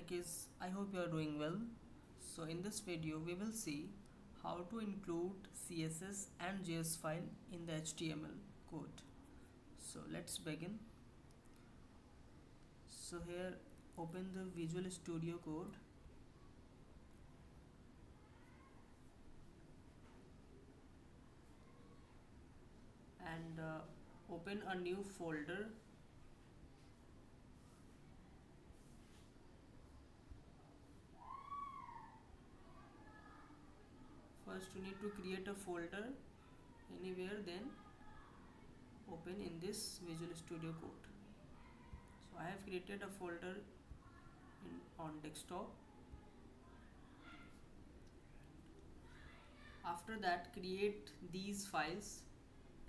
techies, I hope you are doing well. So in this video we will see how to include CSS and JS file in the HTML code. So let's begin. So here open the Visual Studio Code and open a new folder. First you need to create a folder anywhere, then open in this Visual Studio Code. So I have created a folder on desktop. After that create these files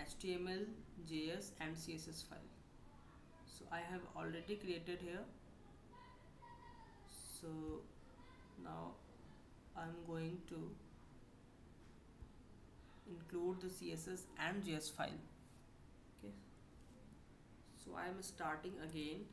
HTML, JS and CSS file. So I have already created here. So now I'm going to include the CSS and JS file. Okay. So I am starting again.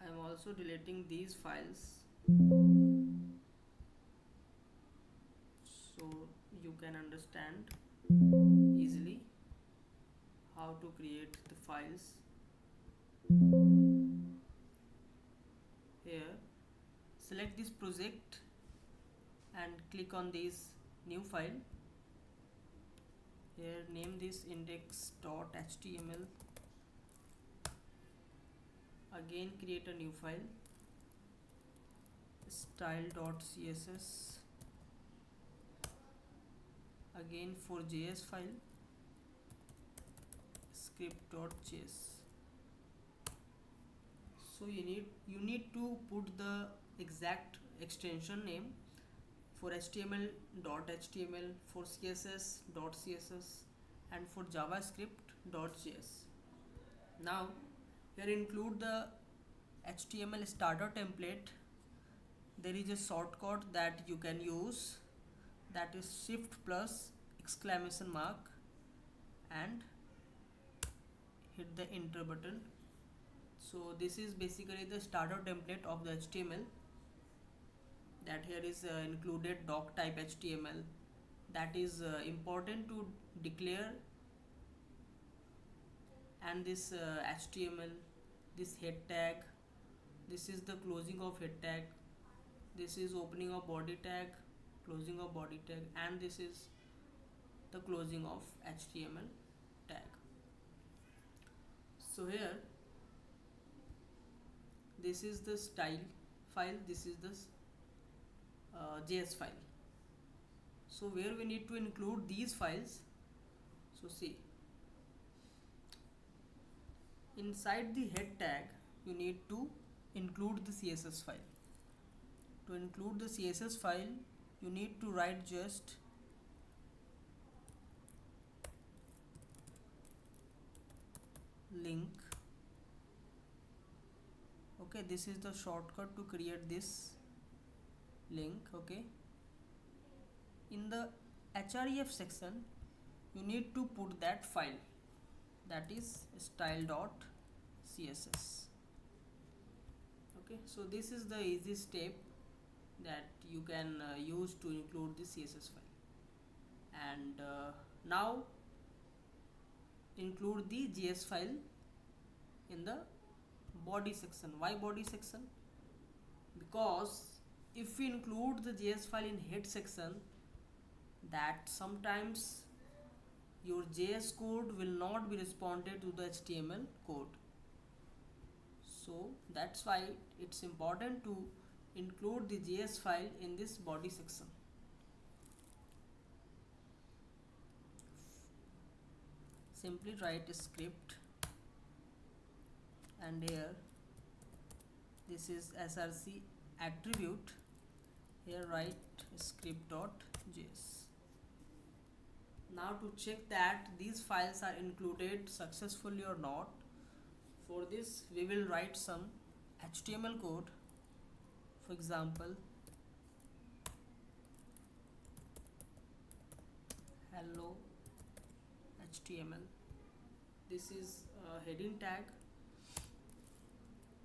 I am also deleting these files so you can understand easily how to create the files. Here select this project and click on this new file. Here name this index.html. Again create a new file, style.css. Again for JS file, script.js. So you need to put the exact extension name for HTML.html, for CSS.css and for JavaScript.js. Now here include the HTML starter template. There is a shortcut that you can use, that is shift plus exclamation mark and hit the enter button. So this is basically the starter template of the HTML. That here is included doc type HTML. That is important to declare, and this HTML, this head tag, this is the closing of head tag, this is opening of body tag, closing of body tag, and this is the closing of HTML tag. So here this is the style file, this is the JS file. So where we need to include these files, so see, inside the head tag you need to include the CSS file. To include the CSS file you need to write just link. Okay, this is the shortcut to create this link. Okay, in the href section you need to put that file, that is style.css. okay, so this is the easy step that you can use to include the CSS file. And now include the JS file in the body section. Why body section? Because if we include the JS file in head section, that sometimes your JS code will not be responded to the HTML code. So that's why it's important to include the JS file in this body section. Simply write a script, and here this is src attribute. Here write script.js. Now to check that these files are included successfully or not, for this we will write some HTML code. For example, hello HTML. this is a heading tag.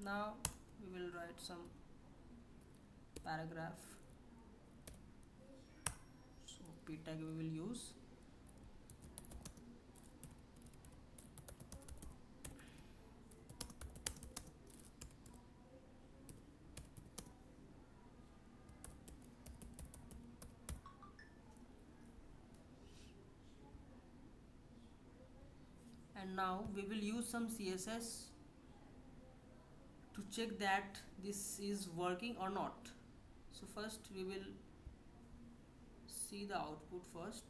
Now we will write some paragraph, so p tag we will use. And now we will use some CSS to check that this is working or not. So first we will see the output first.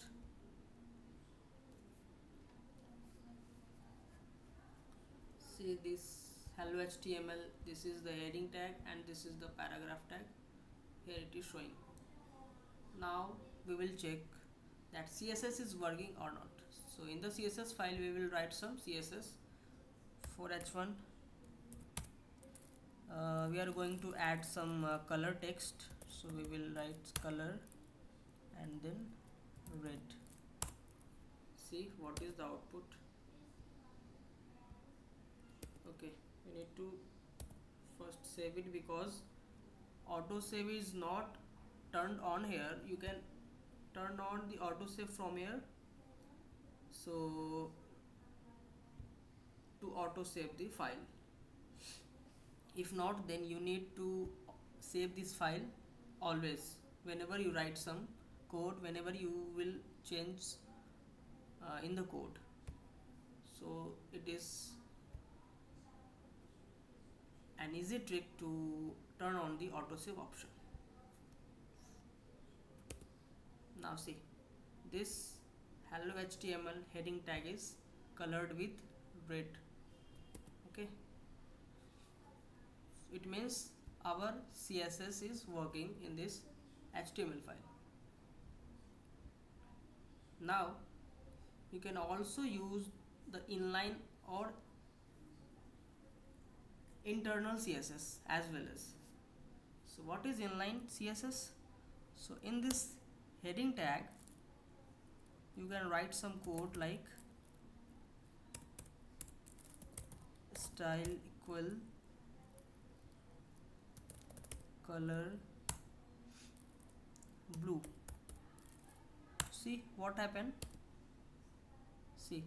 See this hello HTML, this is the heading tag and this is the paragraph tag. Here it is showing. Now we will check that CSS is working or not. So in the CSS file we will write some CSS. For h1 we are going to add some color text, so we will write color and then red. See what is the output. Okay, we need to first save it because auto save is not turned on here. You can turn on the auto save from here, so to auto save the file. If not, then you need to save this file always whenever you write some code, whenever you will change in the code. So it is an easy trick to turn on the auto save option. Now see, this hello HTML heading tag is colored with red. Okay, it means our CSS is working in this HTML file. Now you can also use the inline or internal CSS as well as. So what is inline CSS? So in this heading tag you can write some code like style equal color blue. See what happened. See,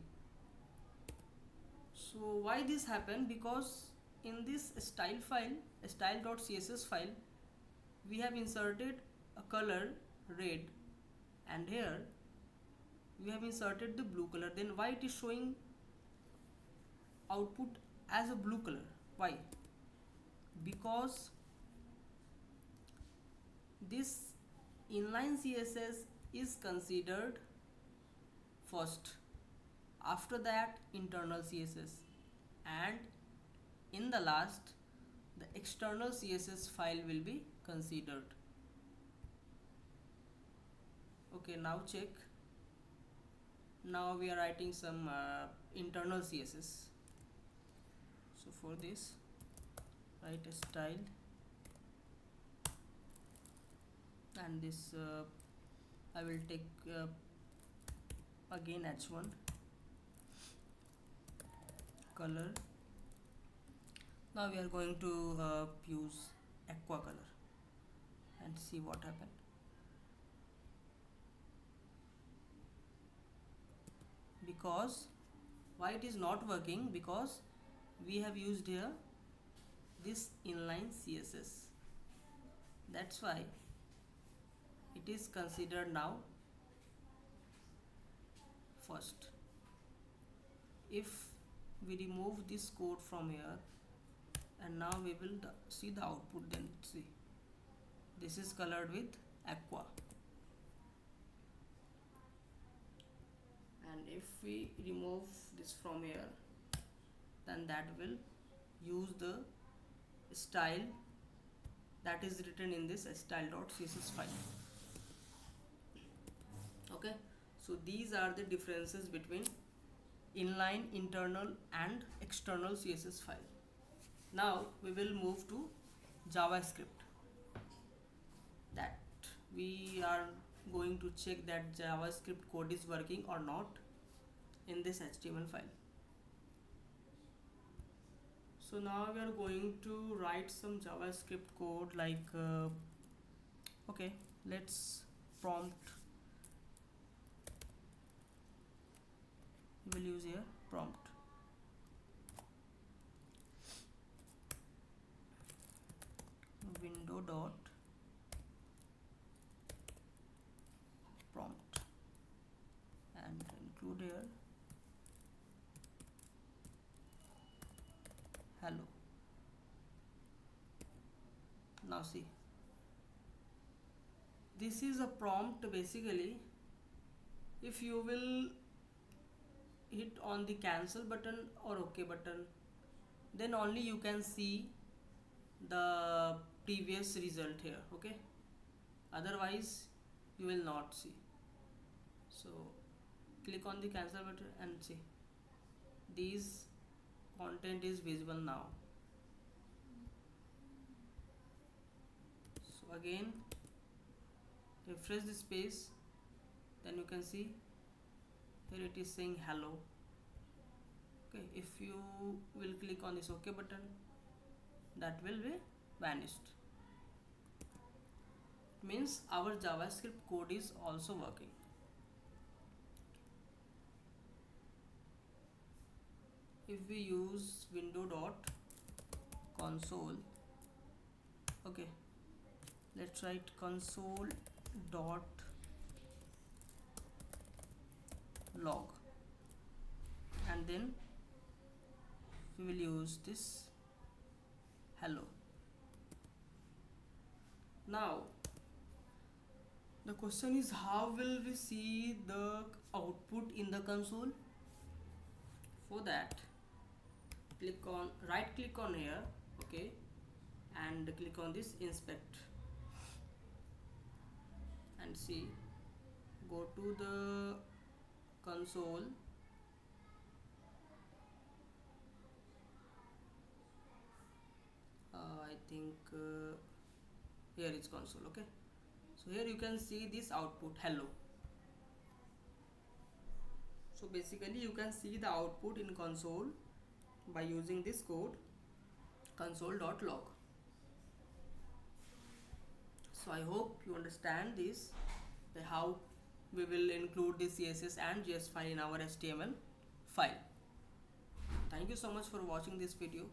so why this happened? Because in this style file, style.css file, we have inserted a color red and here we have inserted the blue color. Then why it is showing output as a blue color? Why? Because this inline CSS is considered first, after that internal CSS, and in the last the external CSS file will be considered. Okay, now check. Now we are writing some internal CSS. So for this, write a style and this I will take again h1 color. Now we are going to use aqua color and see what happened. Because why it is not working? Because we have used here this inline CSS. That's why it is considered now first. If we remove this code from here and now we will see the output, then see this is colored with aqua, and if we remove this from here, then that will use the style that is written in this style.css file. Okay, so these are the differences between inline, internal and external CSS file. Now we will move to JavaScript. That we are going to check that JavaScript code is working or not in this HTML file. So now we are going to write some JavaScript code like okay, let's prompt. We will use here prompt. Window dot prompt and include here hello. Now see, this is a prompt. Basically, if you will hit on the cancel button or OK button, then only you can see the previous result here. Okay, otherwise you will not see. So click on the cancel button and see these content is visible now. So again refresh this page, then you can see here it is saying hello. Okay, if you will click on this OK button, that will be vanished. Means our JavaScript code is also working. If we use window dot console, okay, let's write console dot log, and then we will use this hello. Now the question is, how will we see the output in the console? For that, right click on here, okay, and click on this inspect and see, go to the console, I think here is console. Okay, so here you can see this output hello. So basically you can see the output in console by using this code console.log. So I hope you understand this, how we will include the CSS and JS file in our HTML file. Thank you so much for watching this video.